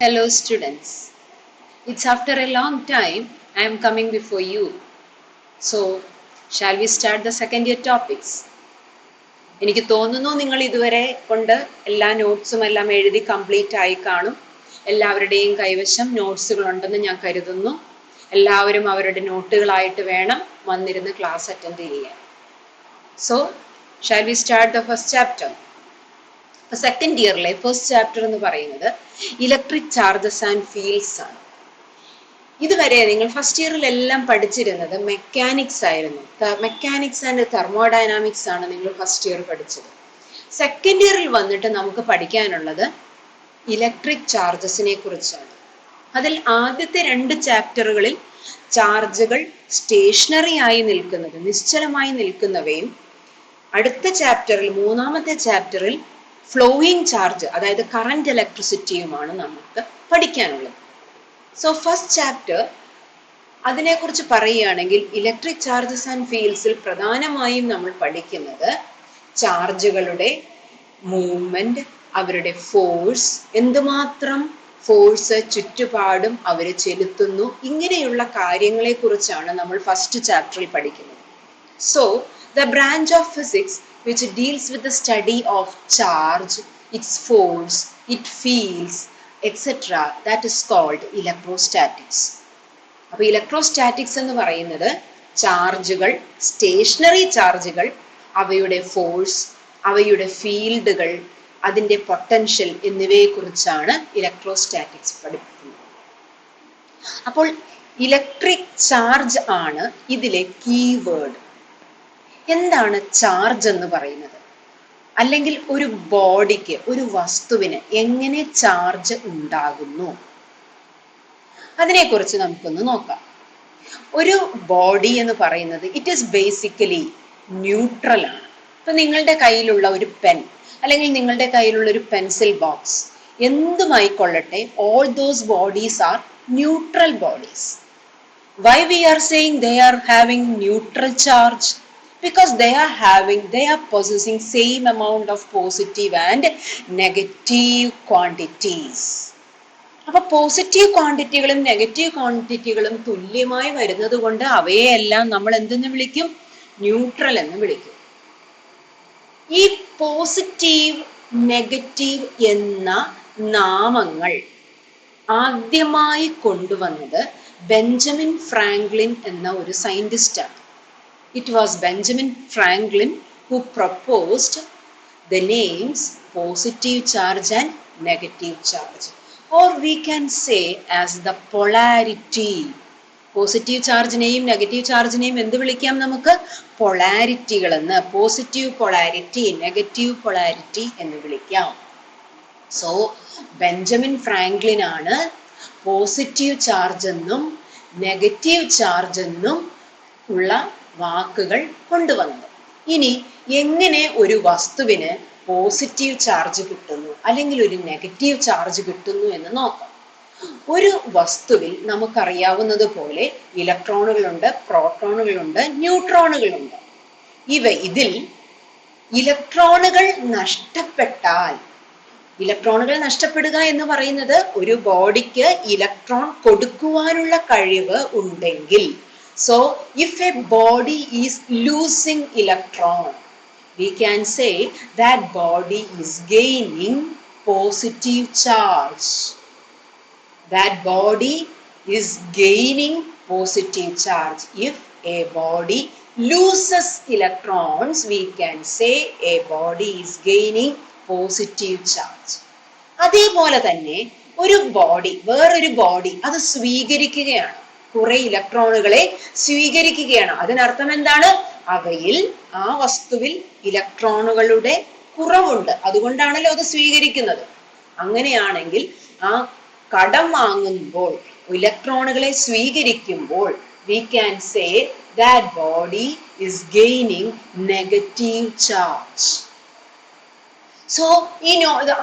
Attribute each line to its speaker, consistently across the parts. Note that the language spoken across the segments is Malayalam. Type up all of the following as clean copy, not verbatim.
Speaker 1: Hello students, it's after a long time I am coming before you. So, shall we start the second year topics? എനിക്ക് തോന്നുന്നു നിങ്ങൾ ഇതുവരെ കൊണ്ട് എല്ലാ നോട്ട്സും എല്ലാം എഴുതി കംപ്ലീറ്റ് ആയി കാണും. എല്ലാവരുടെയും കൈവശം നോട്ട്സുകൾ ഉണ്ടെന്ന് ഞാൻ കരുതുന്നു. എല്ലാവരും അവരുടെ നോട്ടുകളായിട്ട് വേണം വന്നിരുന്ന് ക്ലാസ് അറ്റൻഡ് ചെയ്യാൻ. So, shall we start the first chapter? Second ഇയറിലെ ഫസ്റ്റ് ചാപ്റ്റർ എന്ന് പറയുന്നത് ഇലക്ട്രിക് ചാർജസ് ആൻഡ് ഫീൽഡ്സ് ആണ്. ഇതുവരെ നിങ്ങൾ ഫസ്റ്റ് ഇയറിലെല്ലാം പഠിച്ചിരുന്നത് മെക്കാനിക്സ് ആയിരുന്നു. മെക്കാനിക്സ് ആൻഡ് തെർമോഡൈനാമിക്സ് ആണ് നിങ്ങൾ ഫസ്റ്റ് ഇയർ പഠിച്ചത്. സെക്കൻഡ് ഇയറിൽ വന്നിട്ട് നമുക്ക് പഠിക്കാനുള്ളത് ഇലക്ട്രിക് ചാർജസിനെ കുറിച്ചാണ്. അതിൽ ആദ്യത്തെ 2 ചാപ്റ്ററുകളിൽ ചാർജുകൾ സ്റ്റേഷനറി ആയി നിൽക്കുന്നത്, നിശ്ചലമായി നിൽക്കുന്നവയും, അടുത്ത ചാപ്റ്ററിൽ മൂന്നാമത്തെ ചാപ്റ്ററിൽ ഫ്ലോയിങ് ചാർജ്, അതായത് കറന്റ് ഇലക്ട്രിസിറ്റിയുമാണ് നമുക്ക് പഠിക്കാനുള്ളത്. സോ ഫസ്റ്റ് ചാപ്റ്റർ അതിനെക്കുറിച്ച് പറയുകയാണെങ്കിൽ ഇലക്ട്രിക് ചാർജസ് ആൻഡ് ഫീൽഡ്സിൽ പ്രധാനമായും നമ്മൾ പഠിക്കുന്നത് ചാർജുകളുടെ മൂവ്മെന്റ്, അവരുടെ ഫോഴ്സ്, എന്തുമാത്രം ഫോഴ്സ് ചുറ്റുപാടും അവർ ചെലുത്തുന്നു, ഇങ്ങനെയുള്ള കാര്യങ്ങളെ കുറിച്ചാണ് നമ്മൾ ഫസ്റ്റ് ചാപ്റ്ററിൽ പഠിക്കുന്നത്. So the branch of physics which deals with the study of charge, its force, its fields, etc. that is called electrostatics. അപ്പോൾ ഇലക്ട്രോസ്റ്റാറ്റിക്സ് എന്ന് പറയുന്നത് ചാർജുകൾ, സ്റ്റേഷനറി ചാർജുകൾ, അവയുടെ ഫോഴ്സ്, അവയുടെ ഫീൽഡുകൾ, അതിൻ്റെ പൊട്ടൻഷ്യൽ എന്നിവയെക്കുറിച്ചാണ് ഇലക്ട്രോസ്റ്റാറ്റിക്സ് പഠിപ്പിക്കുന്നത്. അപ്പോൾ ഇലക്ട്രിക് ചാർജ് ആണ് ഇതിലെ കീവേഡ്. എന്താണ് ചാർജ് എന്ന് പറയുന്നത്? അല്ലെങ്കിൽ ഒരു ബോഡിക്ക്, ഒരു വസ്തുവിന് എങ്ങനെ ചാർജ് ഉണ്ടാകുന്നു, അതിനെക്കുറിച്ച് നമുക്കൊന്ന് നോക്കാം. ഒരു ബോഡി എന്ന് പറയുന്നത് ഇറ്റ് ഈസ് ബേസിക്കലി ന്യൂട്രൽ ആണ്. ഇപ്പൊ നിങ്ങളുടെ കയ്യിലുള്ള ഒരു പെൻ, അല്ലെങ്കിൽ നിങ്ങളുടെ കയ്യിലുള്ള ഒരു പെൻസിൽ ബോക്സ്, എന്തുമായിക്കൊള്ളട്ടെ, all those bodies are neutral bodies. Why we are saying they are having neutral charge? Because they are possessing same amount of positive and negative quantities. അപ്പൊ പോസിറ്റീവ് ക്വാണ്ടിറ്റികളും നെഗറ്റീവ് ക്വാണ്ടിറ്റികളും തുല്യമായി വരുന്നത് കൊണ്ട് അവയെല്ലാം നമ്മൾ എന്തെന്ന് വിളിക്കും? ന്യൂട്രൽ എന്ന് വിളിക്കും. ഈ പോസിറ്റീവ്, നെഗറ്റീവ് എന്ന നാമങ്ങൾ ആദ്യമായി കൊണ്ടുവന്നത് ബെഞ്ചമിൻ ഫ്രാങ്ക്ലിൻ എന്ന ഒരു സയന്റിസ്റ്റാണ്. It was Benjamin Franklin who proposed the names positive charge and negative charge, or we can say as the polarity. Positive ചാർജിനെയും നെഗറ്റീവ് ചാർജിനെയും എന്ത് വിളിക്കാം നമുക്ക്? പൊളാരിറ്റികൾ എന്ന്. പോസിറ്റീവ് പൊളാരിറ്റി, നെഗറ്റീവ് പൊളാരിറ്റി എന്ന് വിളിക്കാം. സോ ബെഞ്ചമിൻ ഫ്രാങ്ക്ലിൻ ആണ് പോസിറ്റീവ് ചാർജ് എന്നും നെഗറ്റീവ് ചാർജ് എന്നും ഉള്ള വാക്കുകൾ കൊണ്ടുവന്നത്. ഇനി എങ്ങനെ ഒരു വസ്തുവിന് പോസിറ്റീവ് ചാർജ് കിട്ടുന്നു അല്ലെങ്കിൽ ഒരു നെഗറ്റീവ് ചാർജ് കിട്ടുന്നു എന്ന് നോക്കാം. ഒരു വസ്തുവിൽ നമുക്കറിയാവുന്നത് പോലെ ഇലക്ട്രോണുകളുണ്ട്, പ്രോട്ടോണുകളുണ്ട്, ന്യൂട്രോണുകളുണ്ട്. ഇതിൽ ഇലക്ട്രോണുകൾ നഷ്ടപ്പെട്ടാൽ, ഇലക്ട്രോണുകൾ നഷ്ടപ്പെടുക എന്ന് പറയുന്നത് ഒരു ബോഡിക്ക് ഇലക്ട്രോൺ കൊടുക്കുവാനുള്ള കഴിവ് ഉണ്ടെങ്കിൽ, so if a body is losing electron, we can say that body is gaining positive charge. That body is gaining positive charge. If a body loses electrons, we can say a body is gaining positive charge. അതേപോലെ തന്നെ ഒരു ബോഡി, വേറൊരു ബോഡി അത് സ്വീകരിക്കുകയാണ്, കുറെ ഇലക്ട്രോണുകളെ സ്വീകരിക്കുകയാണ്. അതിനർത്ഥം എന്താണ്? അവയിൽ, ആ വസ്തുവിൽ ഇലക്ട്രോണുകളുടെ കുറവുണ്ട്, അതുകൊണ്ടാണല്ലോ അത് സ്വീകരിക്കുന്നത്. അങ്ങനെയാണെങ്കിൽ ആ കടം വാങ്ങുമ്പോൾ, ഇലക്ട്രോണുകളെ സ്വീകരിക്കുമ്പോൾ, we can say that body is gaining negative charge. So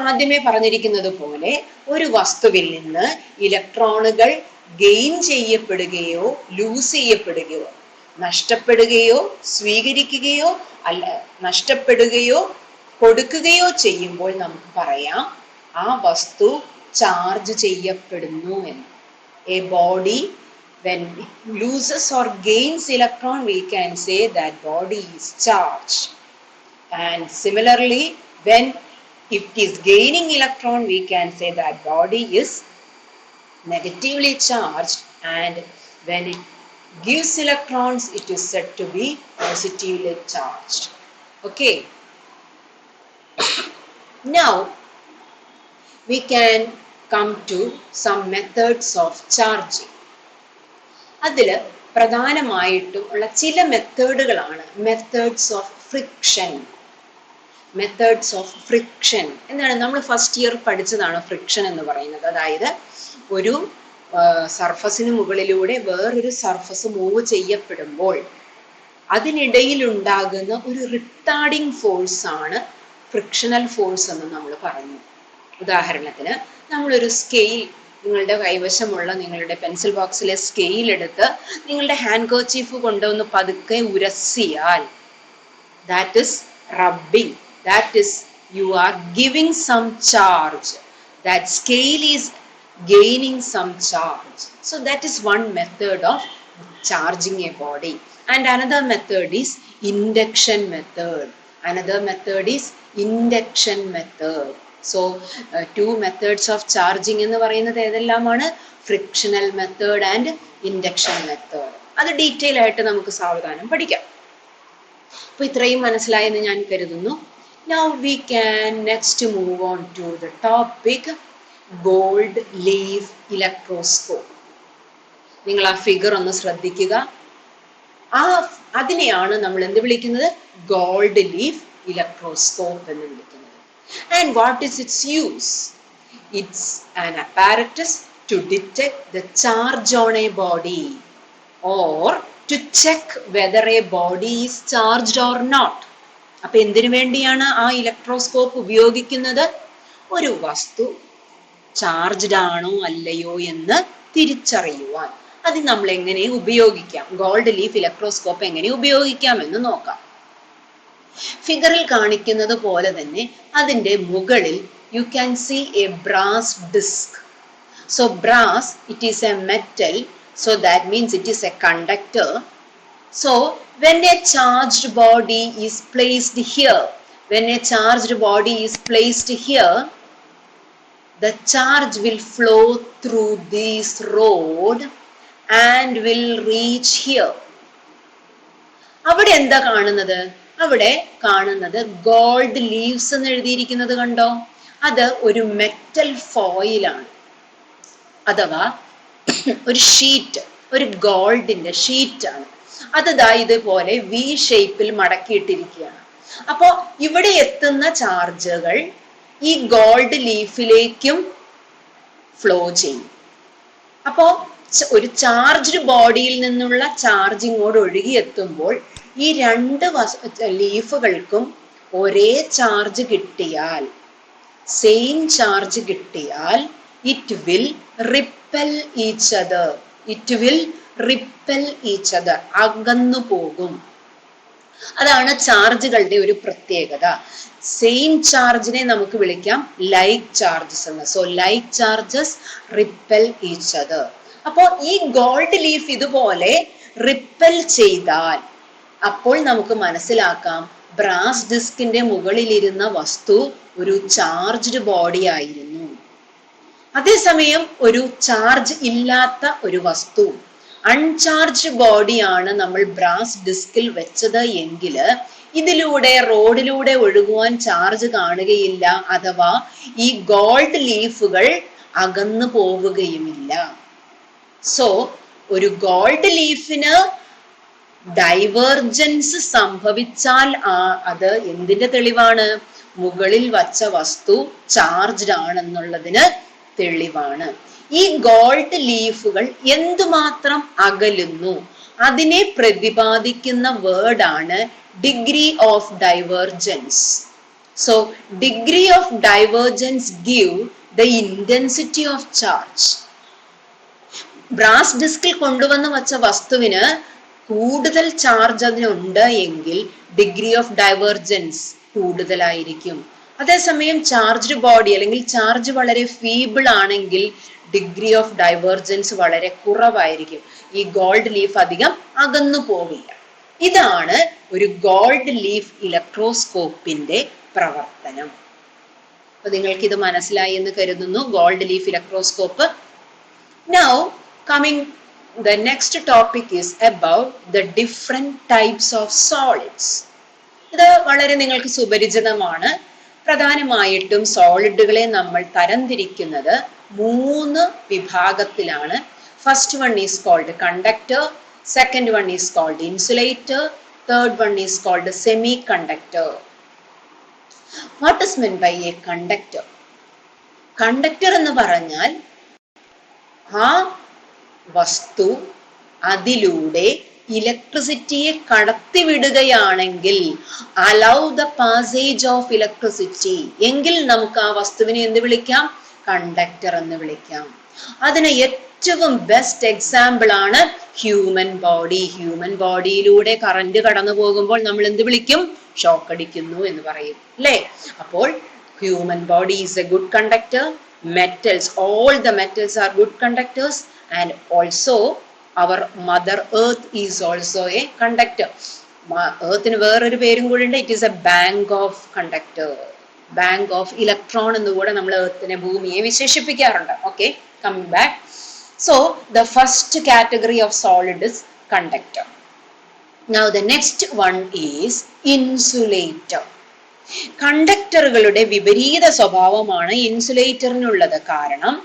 Speaker 1: ആദ്യമേ പറഞ്ഞിരിക്കുന്നത് പോലെ ഒരു വസ്തുവിൽ നിന്ന് ഇലക്ട്രോണുകൾ ഗെയിൻ ചെയ്യപ്പെടുകയോ ലൂസ് ചെയ്യപ്പെടുകയോ, നഷ്ടപ്പെടുകയോ സ്വീകരിക്കുകയോ, അല്ല നഷ്ടപ്പെടുകയോ കൊടുക്കുകയോ ചെയ്യുമ്പോൾ നമുക്ക് പറയാം ആ വസ്തു ചാർജ് ചെയ്യപ്പെടുന്നു എന്ന്. A body when it loses or gains electron, we can say that body is charged. And similarly, when it is gaining electron, we can say that body is negatively charged, and when it gives electrons, it is said to be positively charged. Okay. Now we can come to some methods of charging. അതിൽ പ്രധാനമായിട്ടും ഉള്ള ചില മെത്തേഡുകളാണ് methods of friction. Methods of friction എന്താണ്? നമ്മൾ ഫസ്റ്റ് ഇയർ പഠിച്ചതാണ് ഫ്രിക്ഷൻ എന്ന് പറയുന്നത്. അതായത് ഒരു സർഫസിന് മുകളിലൂടെ വേറൊരു സർഫസ് മൂവ് ചെയ്യപ്പെടുമ്പോൾ അതിനിടയിൽ ഉണ്ടാകുന്ന ഒരു റിട്ടാർഡിങ് ഫോഴ്സ് ആണ് ഫ്രിക്ഷണൽ ഫോഴ്സ് എന്ന് നമ്മൾ പറഞ്ഞു. ഉദാഹരണത്തിന് നമ്മളൊരു സ്കെയിൽ, നിങ്ങളുടെ കൈവശമുള്ള നിങ്ങളുടെ പെൻസിൽ ബോക്സിലെ സ്കെയിൽ എടുത്ത് നിങ്ങളുടെ ഹാൻഡ് കർച്ചീഫ് കൊണ്ടുവന്ന് പതുക്കെ ഉരസിയാൽ, that is rubbing, that is you are giving some charge. That scale is gaining some charge. So that is one method of charging a body. And another method is induction method. Another method is induction method. So two methods of charging എന്ന് പറയുന്നത് ഏതെല്ലാമാണ്? Frictional method and induction method. അത് ഡീറ്റെയിൽ ആയിട്ട് നമുക്ക് സാവധാനം പഠിക്കാം. അപ്പൊ ഇത്രയും മനസ്സിലായെന്ന് ഞാൻ കരുതുന്നു. Now we can next move on to the topic gold leaf electroscope. നിങ്ങൾ ആ ഫിഗർ ഒന്ന് ശ്രദ്ധിക്കുക. അതിനെയാണ് നമ്മൾ എന്ത് വിളിക്കുന്നത്? ഗോൾഡ് ലീഫ് ഇലക്ട്രോസ്കോപ്പ് എന്ന് വിളിക്കുന്നത്. And what is its use? It's an apparatus to detect the charge on a body or to check whether a body is charged or not. അപ്പൊ എന്തിനു വേണ്ടിയാണ് ആ ഇലക്ട്രോസ്കോപ്പ് ഉപയോഗിക്കുന്നത്? ഒരു വസ്തു ചാർജ്ഡ് ആണോ അല്ലയോ എന്ന് തിരിച്ചറിയുവാൻ. അത് നമ്മൾ എങ്ങനെ ഉപയോഗിക്കാം, ഗോൾഡ് ലീഫ് ഇലക്ട്രോസ്കോപ്പ് എങ്ങനെ ഉപയോഗിക്കാം എന്ന് നോക്കാം. ഫിഗറിൽ കാണിക്കുന്നത് പോലെ തന്നെ അതിന്റെ മുകളിൽ you can see a brass disc. So brass, it is a metal, so that means it is a conductor. So when a charged body is placed here, when a charged body is placed here, the charge will flow through this rod and will reach here. അവിടെ എന്താ കാണുന്നത്? അവിടെ കാണുന്നത് ഗോൾഡ് ലീവ്സ് എന്ന് എഴുതിയിരിക്കുന്നത് കണ്ടോ? അത് ഒരു മെറ്റൽ ഫോയിലാണ്, അഥവാ ഒരു ഷീറ്റ്, ഒരു ഗോൾഡിന്റെ ഷീറ്റാണ്. അത് ദാ ഇതുപോലെ വി ഷേപ്പിൽ മടക്കിയിട്ടിരിക്കുകയാണ്. അപ്പോ ഇവിടെ എത്തുന്ന ചാർജുകൾ ഈ ഗോൾഡ് ലീഫിലേക്കും ഫ്ലോ ചെയ്യും. അപ്പോ ഒരു ചാർജ്ഡ് ബോഡിയിൽ നിന്നുള്ള ചാർജ് ഇങ്ങോട്ട് ഒഴുകിയെത്തുമ്പോൾ ഈ രണ്ട് ലീഫുകൾക്കും ഒരേ ചാർജ് കിട്ടിയാൽ, സെയിം ചാർജ് കിട്ടിയാൽ, it will ripple each other. It will ripple each other, അകന്നു പോകും. അതാണ് ചാർജുകളുടെ ഒരു പ്രത്യേകത. സെയിം ചാർജിനെ നമുക്ക് വിളിക്കാം ലൈക്ക് ചാർജസ് എന്ന്. So like charges ripple each other. അപ്പോ ഈ ഗോൾഡ് ലീഫ് ഇതുപോലെ റിപ്പൽ ചെയ്താൽ അപ്പോൾ നമുക്ക് മനസ്സിലാക്കാം ബ്രാസ് ഡിസ്കിന്റെ മുകളിലിരുന്ന വസ്തു ഒരു ചാർജ്ഡ് ബോഡി ആയിരുന്നു. അതേസമയം ഒരു ചാർജ് ഇല്ലാത്ത ഒരു വസ്തു, അൺചാർജ്ഡ് ബോഡിയാണ് നമ്മൾ ബ്രാസ് ഡിസ്കിൽ വെച്ചത് എങ്കിൽ ഇതിലൂടെ റോഡിലൂടെ ഒഴുകുവാൻ ചാർജ് കാണുകയില്ല, അഥവാ ഈ ഗോൾഡ് ലീഫുകൾ അകന്നു പോവുകയുമില്ല. സോ ഒരു ഗോൾഡ് ലീഫിന് ഡൈവേർജൻസ് സംഭവിച്ചാൽ അത് എന്തിന്റെ തെളിവാണ്? മുകളിൽ വച്ച വസ്തു ചാർജ്ഡ് ആണെന്നുള്ളതിന് തെളിവാണ്. ഈ ഗോൾഡ് ലീഫുകൾ എന്തുമാത്രം അകലുന്നു അതിനെ പ്രതിപാദിക്കുന്ന വേർഡാണ് degree of divergence. So degree of divergence give the intensity of charge. Brass ഡിസ്കിൽ കൊണ്ടുവന്ന് വച്ച വസ്തുവിന് കൂടുതൽ ചാർജ് അതിനുണ്ട് എങ്കിൽ ഡിഗ്രി ഓഫ് ഡൈവേർജൻസ് കൂടുതലായിരിക്കും. അതേസമയം ചാർജ്ഡ് ബോഡി അല്ലെങ്കിൽ ചാർജ് വളരെ ഫീബിൾ ആണെങ്കിൽ ഡിഗ്രി ഓഫ് ഡൈവേർജൻസ് വളരെ കുറവായിരിക്കും. ഈ ഗോൾഡ് ലീഫ് അധികം അകന്നു പോവില്ല. ഇതാണ് ഒരു ഗോൾഡ് ലീഫ് ഇലക്ട്രോസ്കോപ്പിന്റെ പ്രവർത്തനം. അപ്പൊ നിങ്ങൾക്ക് ഇത് മനസ്സിലായി എന്ന് കരുതുന്നു, gold leaf electroscope. Now coming the next topic is about the different types of solids. ഇത് വളരെ നിങ്ങൾക്ക് സുപരിചിതമാണ്. പ്രധാനമായിട്ടും സോളിഡുകളെ നമ്മൾ തരംതിരിക്കുന്നത് 3 വിഭാഗത്തിലാണ്. First one is called conductor, second one is called insulator, third one is called semiconductor. What is meant by a conductor? Conductor എന്ന് പറഞ്ഞാൽ ആ വസ്തു അതിലൂടെ ഇലക്ട്രിസിറ്റിയെ കടത്തിവിടുകയാണെങ്കിൽ, allow the passage of electricity, എങ്കിൽ നമുക്ക് ആ വസ്തുവിനെ എന്ത് വിളിക്കാം? കണ്ടക്ടർ എന്ന് വിളിക്കാം. അതിന് ഏറ്റവും ബെസ്റ്റ് എക്സാമ്പിൾ ആണ് ഹ്യൂമൻ ബോഡി. ഹ്യൂമൻ ബോഡിയിലൂടെ കറന്റ് കടന്നു പോകുമ്പോൾ നമ്മൾ എന്ത് വിളിക്കും? ഷോക്ക് അടിക്കുന്നു എന്ന് പറയും, അല്ലേ? അപ്പോൾ human body is A good conductor. Metals, all the metals are good conductors, and also our mother earth is also a conductor. Earthന് വേറൊരു പേരും കൂടി ഉണ്ട്. It is a bank of conductor, bank of electron എന്ന് കൂടെ നമ്മൾ എർത്തിനെ, ഭൂമിയെ വിശേഷിപ്പിക്കാറുണ്ട്. Okay, coming back. So the first category of solid is conductor. Now the next one is insulator. കണ്ടക്ടറുകളുടെ വിപരീത സ്വഭാവമാണ് ഇൻസുലേറ്ററിനുള്ളത്. കാരണം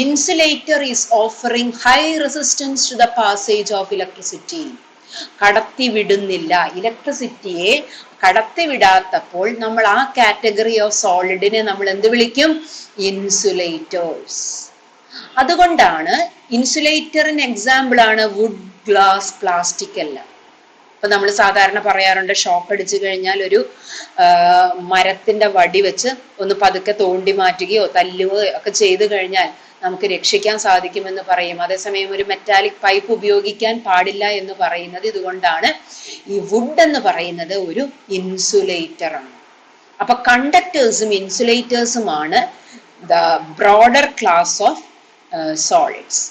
Speaker 1: insulator is offering high resistance to the passage of electricity. കടത്തിവിടുന്നില്ല, ഇലക്ട്രിസിറ്റിയെ കടത്തിവിടാത്തപ്പോൾ നമ്മൾ ആ കാറ്റഗറി ഓഫ് സോളിഡിനെ നമ്മൾ എന്ത് വിളിക്കും? ഇൻസുലേറ്റേഴ്സ്. അതുകൊണ്ടാണ് ഇൻസുലേറ്ററിന് എക്സാമ്പിൾ ആണ് വുഡ്, ഗ്ലാസ്, പ്ലാസ്റ്റിക് എല്ലാം. ഇപ്പൊ നമ്മൾ സാധാരണ പറയാറുണ്ട്, ഷോക്ക് അടിച്ചു കഴിഞ്ഞാൽ ഒരു മരത്തിന്റെ വടി വെച്ച് ഒന്ന് പതുക്കെ തോണ്ടി മാറ്റുകയോ തല്ലുകയോ ഒക്കെ ചെയ്തു കഴിഞ്ഞാൽ നമുക്ക് രക്ഷിക്കാൻ സാധിക്കുമെന്ന് പറയും. അതേസമയം ഒരു മെറ്റാലിക് പൈപ്പ് ഉപയോഗിക്കാൻ പാടില്ല എന്ന് പറയുന്നത് ഇതുകൊണ്ടാണ്. ഈ വുഡ് എന്ന് പറയുന്നത് ഒരു ഇൻസുലേറ്റർ ആണ്. അപ്പൊ കണ്ടക്ടേഴ്സും ഇൻസുലേറ്റേഴ്സുമാണ് the broader class of solids.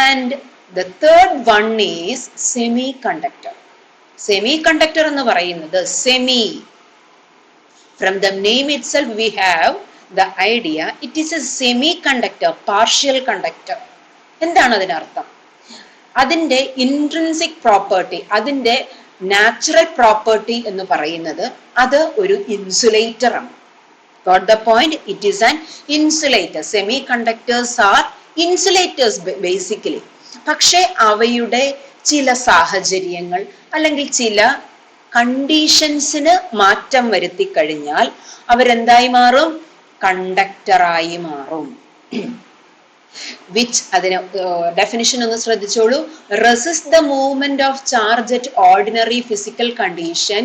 Speaker 1: And the third one is semiconductor. Semiconductor എന്ന് പറയുന്നത് semi, from the name itself we have the idea it is a semiconductor, partial conductor. എന്താണ് അതിനർത്ഥം? അതിന്റെ ഇൻട്രിൻസിക് പ്രോപ്പർട്ടി, അതിന്റെ നാച്ചുറൽ പ്രോപ്പർട്ടി എന്ന് പറയുന്നത് അത് ഒരു ഇൻസുലേറ്റർ ആണ്. Got the point? It is an insulator. Semiconductors are insulators basically. പക്ഷെ അവയുടെ ചില സാഹചര്യങ്ങൾ അല്ലെങ്കിൽ ചില കണ്ടീഷൻസിന് മാറ്റം വരുത്തി കഴിഞ്ഞാൽ അവരെന്തായി മാറും? കണ്ടക്ടറായി മാറും. വിച്ച്, അതിന് ഡെഫിനിഷൻ ഒന്ന് ശ്രദ്ധിച്ചോളൂ. Resist the movement of charge at ordinary physical condition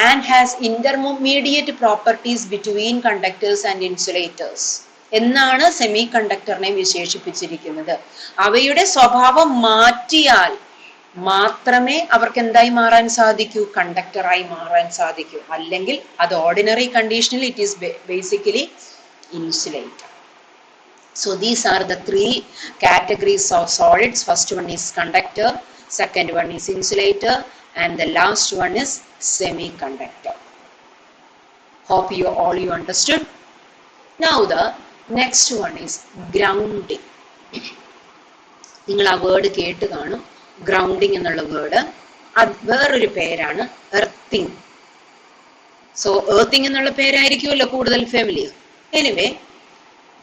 Speaker 1: and has intermediate properties between conductors and insulators എന്നാണ് സെമി കണ്ടക്ടറിനെ വിശേഷിപ്പിച്ചിരിക്കുന്നത്. അവയുടെ സ്വഭാവം മാറ്റിയാൽ മാത്രമേ അവർക്ക് എന്തായി മാറാൻ സാധിക്കൂ? കണ്ടക്ടറായി മാറാൻ സാധിക്കൂ. അല്ലെങ്കിൽ അത് ഓർഡിനറി കണ്ടീഷനിൽ it is basically insulator. So these are the 3 categories of solids. First one is conductor, second one is insulator, and the last one is semiconductor. Hope you understood. Now the next one is grounding. നിങ്ങൾ ആ വേർഡ് കേട്ട് കാണും, ഗ്രൗണ്ടിങ് എന്നുള്ള വേർഡ്. അത് വേറൊരു പേരാണ് എർത്തിങ്. സോ എർത്തിങ് എന്നുള്ള പേരായിരിക്കുമല്ലോ കൂടുതൽ familiar. Anyway,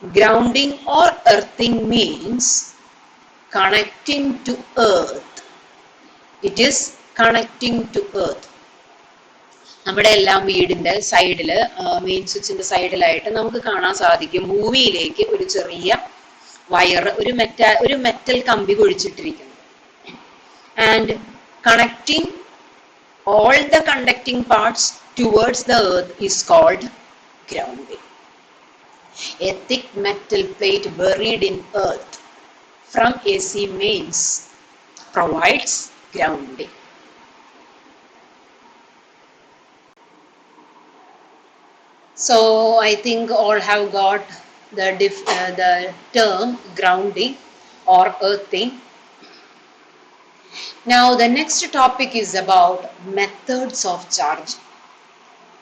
Speaker 1: grounding or earthing means connecting to earth. It is connecting to earth. നമ്മുടെ എല്ലാം വീടിന്റെ സൈഡില്, മെയിൻ സ്വിച്ചിന്റെ സൈഡിലായിട്ട് നമുക്ക് കാണാൻ സാധിക്കും ഭൂമിയിലേക്ക് ഒരു ചെറിയ വയർ, ഒരു മെറ്റൽ കമ്പി കുഴിച്ചിട്ടിരിക്കുന്നു. And connecting all the conducting parts towards the earth is called grounding. A thick metal plate buried in earth from AC mains provides grounding. So I think all have got the term grounding or earthing. Now the next topic is about methods of charge.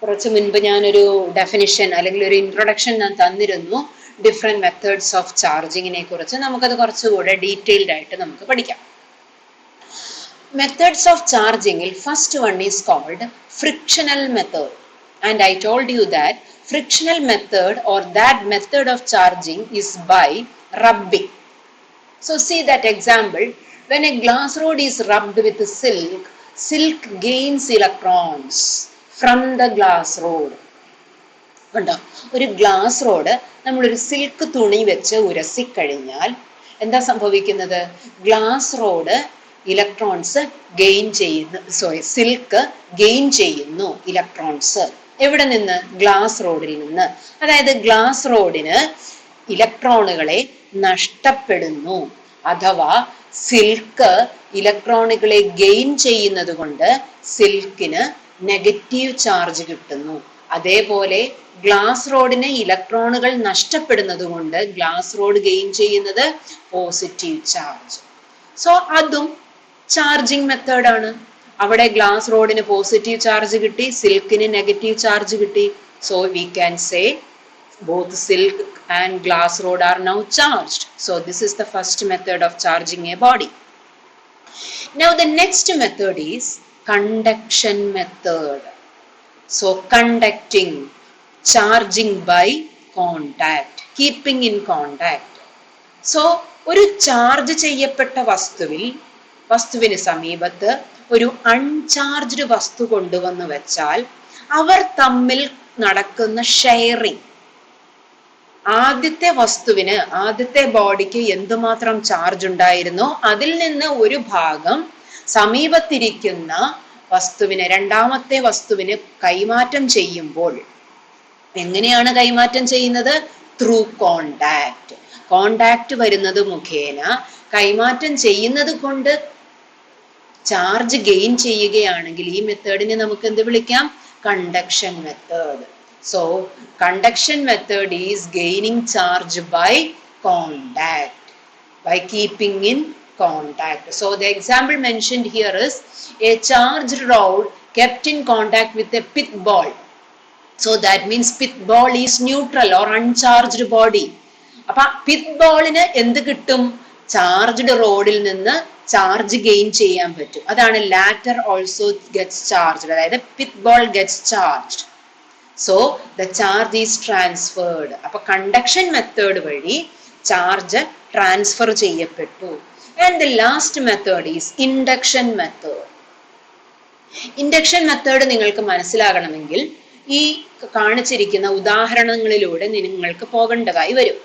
Speaker 1: കുറച്ച് മുൻപ് ഞാനൊരു ഡെഫിനിഷൻ അല്ലെങ്കിൽ ഒരു ഇൻട്രൊഡക്ഷൻ ഞാൻ തന്നിരുന്നു ഡിഫറെന്റ് മെത്തേഡ്സ് ഓഫ് ചാർജിങ്ങിനെ കുറിച്ച്. നമുക്കത് കുറച്ചുകൂടെ ഡീറ്റെയിൽഡ് ആയിട്ട് നമുക്ക് പഠിക്കാം. Methods of charging, first one is called frictional method, and I told you that frictional method or that method of charging is by rubbing. So see that example, when a glass rod is rubbed with silk, silk gains electrons from the glass rod. കണ്ടോ, ഒരു ഗ്ലാസ് റോഡ് നമ്മളൊരു സിൽക്ക് തുണി വെച്ച് ഉരസിക്കഴിഞ്ഞാൽ എന്താ സംഭവിക്കുന്നത്? ഗ്ലാസ് റോഡ് ഇലക്ട്രോൺസ് ഗെയിൻ ചെയ്യുന്നു, സിൽക്ക് ഗെയിൻ ചെയ്യുന്നു ഇലക്ട്രോൺസ്. എവിടെ നിന്ന്? ഗ്ലാസ് റോഡിൽ നിന്ന്. അതായത് ഗ്ലാസ് റോഡിന് ഇലക്ട്രോണുകളെ നഷ്ടപ്പെടുന്നു, അഥവാ സിൽക്ക് ഇലക്ട്രോണുകളെ ഗെയിൻ ചെയ്യുന്നത് കൊണ്ട് സിൽക്കിന് നെഗറ്റീവ് ചാർജ് കിട്ടുന്നു. അതേപോലെ ഗ്ലാസ് റോഡിന് ഇലക്ട്രോണുകൾ നഷ്ടപ്പെടുന്നത് കൊണ്ട് ഗ്ലാസ് റോഡ് ഗെയിൻ ചെയ്യുന്നത് പോസിറ്റീവ് ചാർജ്. സോ അതും ചാർജിങ് മെത്തേഡാണ്. അവിടെ ഗ്ലാസ് റോഡിന് പോസിറ്റീവ് ചാർജ് കിട്ടി, സിൽക്കിന് നെഗറ്റീവ് ചാർജ് കിട്ടി. So we can say both silk and glass rod are now charged. So this is the first method of charging a body. Now the next method is conduction method. So conducting, charging by contact, keeping in contact. So ഒരു ചാർജ് ചെയ്യപ്പെട്ട വസ്തുവിന് സമീപത്ത് ഒരു അൺചാർജ്ഡ് വസ്തു കൊണ്ടുവന്ന് വെച്ചാൽ അവർ തമ്മിൽ നടക്കുന്ന ഷെയറിംഗ്, ആദ്യത്തെ ബോഡിക്ക് എന്തുമാത്രം ചാർജ് ഉണ്ടായിരുന്നോ അതിൽ നിന്ന് ഒരു ഭാഗം സമീപത്തിരിക്കുന്ന രണ്ടാമത്തെ വസ്തുവിന് കൈമാറ്റം ചെയ്യുമ്പോൾ എങ്ങനെയാണ് കൈമാറ്റം ചെയ്യുന്നത്? Through contact. കോണ്ടാക്ട് വരുന്നത് മുഖേന കൈമാറ്റം ചെയ്യുന്നത് കൊണ്ട് ചാർജ് ഗെയിൻ ചെയ്യുകയാണെങ്കിൽ ഈ മെത്തേഡിനെ നമുക്ക് എന്ത് വിളിക്കാം? Conduction method. So conduction method is gaining charge by contact, by keeping in contact. So the example mentioned here is a charged rod kept in contact with a pith ball. So that means pith ball is neutral or uncharged body. അപ്പൊ pith ballന് എന്ത് കിട്ടും? ചാർജ്ഡ് റോഡിൽ നിന്ന് ചാർജ് ഗെയിൻ ചെയ്യാൻ പറ്റും. അതാണ് latter also gets charged. അതായത് pith ball gets charged. So the charge is transferred. അപ്പൊ കണ്ടക്ഷൻ മെത്തേഡ് വഴി ചാർജ് ട്രാൻസ്ഫർ ചെയ്യപ്പെട്ടു. And the last method is induction method. Induction method നിങ്ങൾക്ക് മനസ്സിലാകണമെങ്കിൽ ഈ കാണിച്ചിരിക്കുന്ന ഉദാഹരണങ്ങളിലൂടെ നിങ്ങൾക്ക് പോകേണ്ടതായി വരും.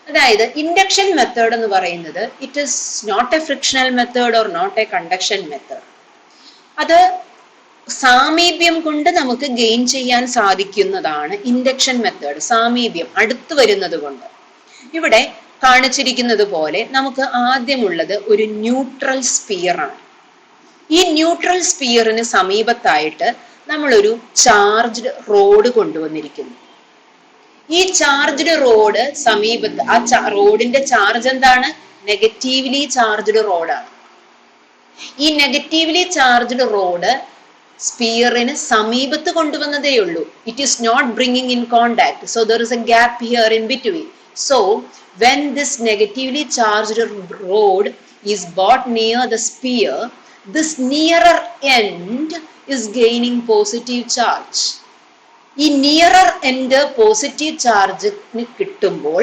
Speaker 1: അതായത് ഇൻഡക്ഷൻ മെത്തേഡ് എന്ന് പറയുന്നത് it is not a frictional method or not a conduction method. അത് സാമീപ്യം കൊണ്ട് നമുക്ക് ഗെയിൻ ചെയ്യാൻ സാധിക്കുന്നതാണ് ഇൻഡക്ഷൻ മെത്തേഡ്. സാമീപ്യം, അടുത്ത് വരുന്നത് കൊണ്ട്. ഇവിടെ കാണിച്ചിരിക്കുന്നത് പോലെ നമുക്ക് ആദ്യമുള്ളത് ഒരു ന്യൂട്രൽ സ്പിയർ ആണ്. ഈ ന്യൂട്രൽ സ്പിയറിന് സമീപത്തായിട്ട് നമ്മളൊരു ചാർജ്ഡ് റോഡ് കൊണ്ടുവന്നിരിക്കുന്നു. ഈ ചാർജ്ഡ് റോഡ് സമീപത്ത്, ആ റോഡിന്റെ ചാർജ് എന്താണ്? നെഗറ്റീവ്ലി ചാർജ്ഡ് റോഡാണ്. ഈ നെഗറ്റീവ്ലി ചാർജ്ഡ് റോഡ് സ്പിയറിന് സമീപത്ത് കൊണ്ടുവന്നതേ ഉള്ളൂ. It is not bringing in contact. So there is a gap here in between. So when this negatively charged rod is brought near the sphere, this nearer end is gaining positive charge. ഈ nearer end പോസിറ്റീവ് ചാർജ് കിട്ടുമ്പോൾ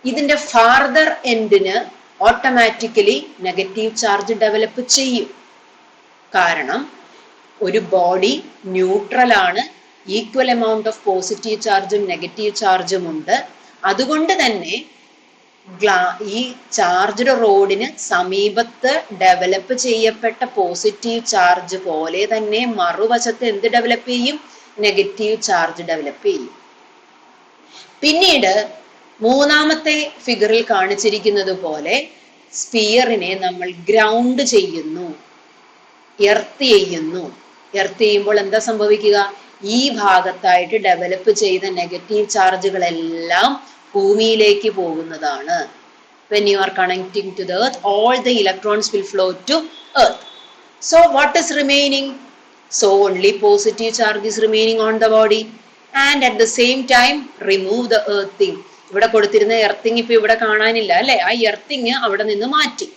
Speaker 1: ഇതിന്റെ ഫാർദർ എൻഡിന് ഓട്ടോമാറ്റിക്കലി നെഗറ്റീവ് ചാർജ് ഡെവലപ്പ് ചെയ്യും. കാരണം ഒരു ബോഡി ന്യൂട്രൽ ആണ്, ഈക്വൽ എമൗണ്ട് ഓഫ് പോസിറ്റീവ് ചാർജും നെഗറ്റീവ് ചാർജും ഉണ്ട്. അതുകൊണ്ട് തന്നെ ഈ ചാർജ്ഡ് റോഡിന് സമീപത്ത് ഡെവലപ്പ് ചെയ്യപ്പെട്ട പോസിറ്റീവ് ചാർജ് പോലെ തന്നെ മറുവശത്ത് എന്ത് ഡെവലപ്പ് ചെയ്യും? നെഗറ്റീവ് ചാർജ് ഡെവലപ്പ് ചെയ്യും. പിന്നീട് മൂന്നാമത്തെ ഫിഗറിൽ കാണിച്ചിരിക്കുന്നത് പോലെ സ്പിയറിനെ നമ്മൾ ഗ്രൗണ്ട് ചെയ്യുന്നു, എർത്ത് ചെയ്യുന്നു. എർത്ത് ചെയ്യുമ്പോൾ എന്താ സംഭവിക്കുക? ഈ ഭാഗത്തായിട്ട് ഡെവലപ്പ് ചെയ്ത നെഗറ്റീവ് ചാർജുകളെല്ലാം ഭൂമിയിലേക്ക് പോകുന്നതാണ്. When you are connecting to the earth, all the electrons will flow to earth. So what is remaining? So only positive charge is remaining on the body, and at the same time remove the earthing. ഇവിടെ കൊടുത്തിരുന്ന എർത്തിങ് ഇപ്പൊ ഇവിടെ കാണാനില്ല അല്ലെ? ആ എർത്തിങ് അവിടെ നിന്ന് മാറ്റി.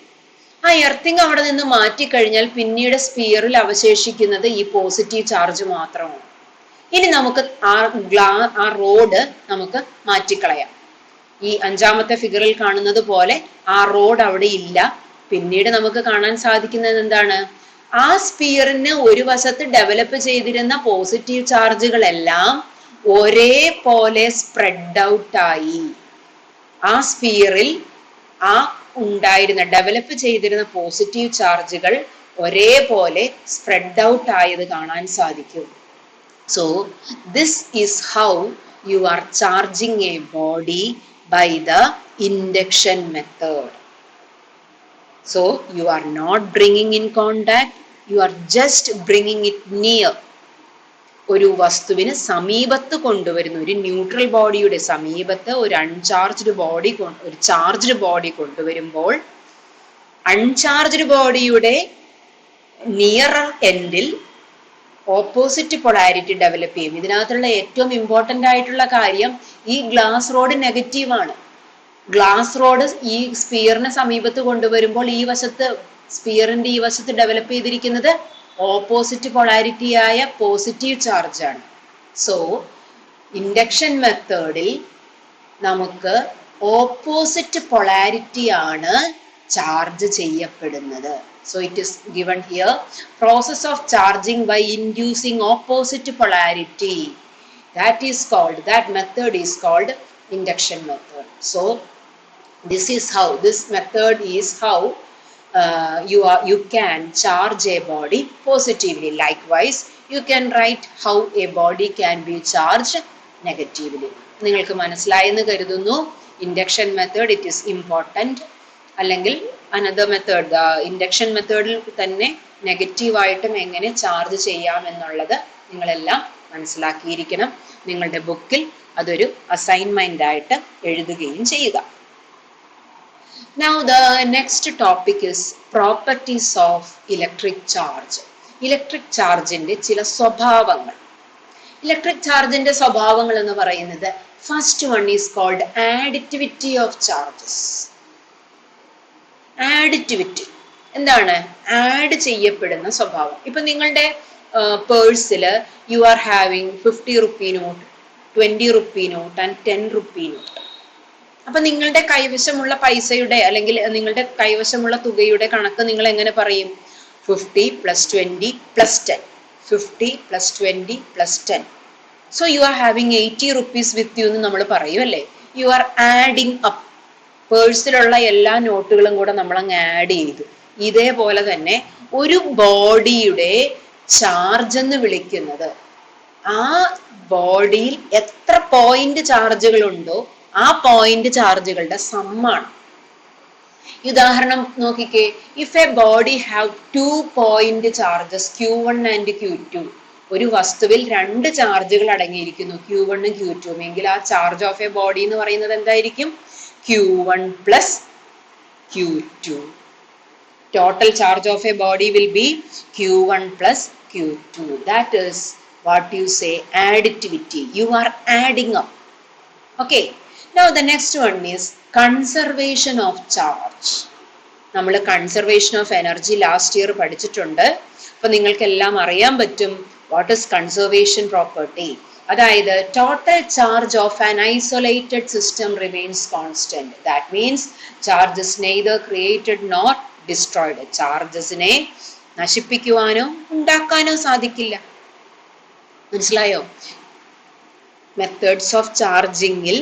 Speaker 1: ആ എർത്തിങ് അവിടെ നിന്ന് മാറ്റിക്കഴിഞ്ഞാൽ പിന്നീട് സ്പിയറിൽ അവശേഷിക്കുന്നത് ഈ പോസിറ്റീവ് ചാർജ് മാത്രമാണ്. ഇനി നമുക്ക് ആ റോഡ് നമുക്ക് മാറ്റിക്കളയാം. ഈ അഞ്ചാമത്തെ ഫിഗറിൽ കാണുന്നത് പോലെ ആ റോഡ് അവിടെ ഇല്ല. പിന്നീട് നമുക്ക് കാണാൻ സാധിക്കുന്നത് എന്താണ്? ആ സ്പിയറിന് ഒരു വശത്ത് ഡെവലപ്പ് ചെയ്തിരുന്ന പോസിറ്റീവ് ചാർജുകളെല്ലാം ഒരേപോലെ സ്പ്രെഡ് ഔട്ട് ആയി. ആ സ്പിയറിൽ ആ ഉണ്ടായിരുന്ന ഡെവലപ്പ് ചെയ്തിരുന്ന പോസിറ്റീവ് ചാർജുകൾ ഒരേപോലെ സ്പ്രെഡ് ഔട്ട് ആയത് കാണാൻ സാധിക്കും. So this is how you are charging a body by the induction method. So you are not bringing in contact, you are just bringing it near. ഒരു വസ്തുവിന് സമീപത്ത് കൊണ്ടുവരുന്നു. ഒരു ന്യൂട്രൽ ബോഡിയുടെ സമീപത്ത് ഒരു അൺചാർജ്ഡ് ബോഡി, ഒരു ചാർജ്ഡ് ബോഡി കൊണ്ടുവരുമ്പോൾ അൺചാർജ്ഡ് ബോഡിയുടെ നിയറർ എൻഡിൽ ഓപ്പോസിറ്റ് പൊളാരിറ്റി ഡെവലപ്പ് ചെയ്യും. ഇതിനകത്തുള്ള ഏറ്റവും ഇമ്പോർട്ടന്റ് ആയിട്ടുള്ള കാര്യം, ഈ ഗ്ലാസ് റോഡ് നെഗറ്റീവ് ആണ്. ഗ്ലാസ് റോഡ് ഈ സ്പിയറിനെ സമീപത്ത് കൊണ്ടുവരുമ്പോൾ ഈ വശത്ത്, സ്പിയറിന്റെ ഈ വശത്ത് ഡെവലപ്പ് ചെയ്തിരിക്കുന്നത് ഓപ്പോസിറ്റ് പൊളാരിറ്റി ആയ പോസിറ്റീവ് ചാർജ് ആണ്. സോ ഇൻഡക്ഷൻ മെത്തേഡിൽ നമുക്ക് ഓപ്പോസിറ്റ് പൊളാരിറ്റി ആണ് ചാർജ് ചെയ്യപ്പെടുന്നത്. So it is given here, process of charging by inducing opposite polarity. That method is called induction method. So this method is how you can charge a body positively. Likewise, you can write how a body can be charged negatively. നിങ്ങൾക്ക് മനസ്സിലായെന്ന് കരുതുന്നു. Induction method it is important. അല്ലെങ്കിൽ അനദർ മെത്തേഡ്, ഇൻഡക്ഷൻ മെത്തേഡിൽ തന്നെ നെഗറ്റീവായിട്ടും എങ്ങനെ ചാർജ് ചെയ്യാം എന്നുള്ളത് നിങ്ങളെല്ലാം മനസ്സിലാക്കിയിരിക്കണം. നിങ്ങളുടെ ബുക്കിൽ അതൊരു അസൈൻമെന്റ് ആയിട്ട് എഴുതുകയും ചെയ്യുക. Now the next topic is properties of electric charge. Electric ചാർജിന്റെ ചില സ്വഭാവങ്ങൾ. ഇലക്ട്രിക് ചാർജിന്റെ സ്വഭാവങ്ങൾ എന്ന് പറയുന്നത്, first one is called additivity of charges. Additivity എന്താണ്? ആഡ് ചെയ്യപ്പെടുന്ന സ്വഭാവം. ഇപ്പൊ നിങ്ങളുടെ പേഴ്സില് you are having 50 rupee note, 20 rupee note and 10 rupee note. അപ്പൊ നിങ്ങളുടെ കൈവശമുള്ള പൈസയുടെ അല്ലെങ്കിൽ നിങ്ങളുടെ കൈവശമുള്ള തുകയുടെ കണക്ക് നിങ്ങൾ എങ്ങനെ പറയും? 50 + 20 + 10. 50 + 20 + 10. So you are having 80 rupees with you എന്ന് നമ്മൾ പറയും അല്ലേ? You are adding up. പേഴ്സിലുള്ള എല്ലാ നോട്ടുകളും കൂടെ നമ്മൾ അങ്ങ് ആഡ് ചെയ്തു. ഇതേപോലെ തന്നെ ഒരു ബോഡിയുടെ ചാർജ് എന്ന് വിളിക്കുന്നത് ആ ബോഡിയിൽ എത്ര പോയിന്റ് ചാർജുകൾ ഉണ്ടോ ആ പോയിന്റ് ചാർജുകളുടെ സമ്മാണ്. ഉദാഹരണം നോക്കിക്കേ, if A body have 2 point charges Q1 and Q2, ഒരു വസ്തുവിൽ 2 ചാർജുകൾ അടങ്ങിയിരിക്കുന്നു, Q1 ഉം Q2 ഉം, എങ്കിൽ ആ ചാർജ് ഓഫ് എ ബോഡി എന്ന് പറയുന്നത് എന്തായിരിക്കും? Q1 + Q2. Total charge of a body will be Q1 + Q2. That is what you say additivity. You are adding up. Okay. Now the next one is conservation of charge. നമ്മൾ conservation of energy last year പഠിച്ചിട്ടുണ്ട്. അപ്പൊ നിങ്ങൾക്കെല്ലാം അറിയാൻ പറ്റും വാട്ട് ഇസ് കൺസർവേഷൻ പ്രോപ്പർട്ടി. അതായത് total charge of an isolated system remains constant. That means charges neither created nor destroyed. ചാർജസിനെ നശിപ്പിക്കുവാനോ ഉണ്ടാക്കാനോ സാധിക്കില്ല. മനസ്സിലായോ? മെത്തേഡ്സ് ഓഫ് ചാർജിങ്ങിൽ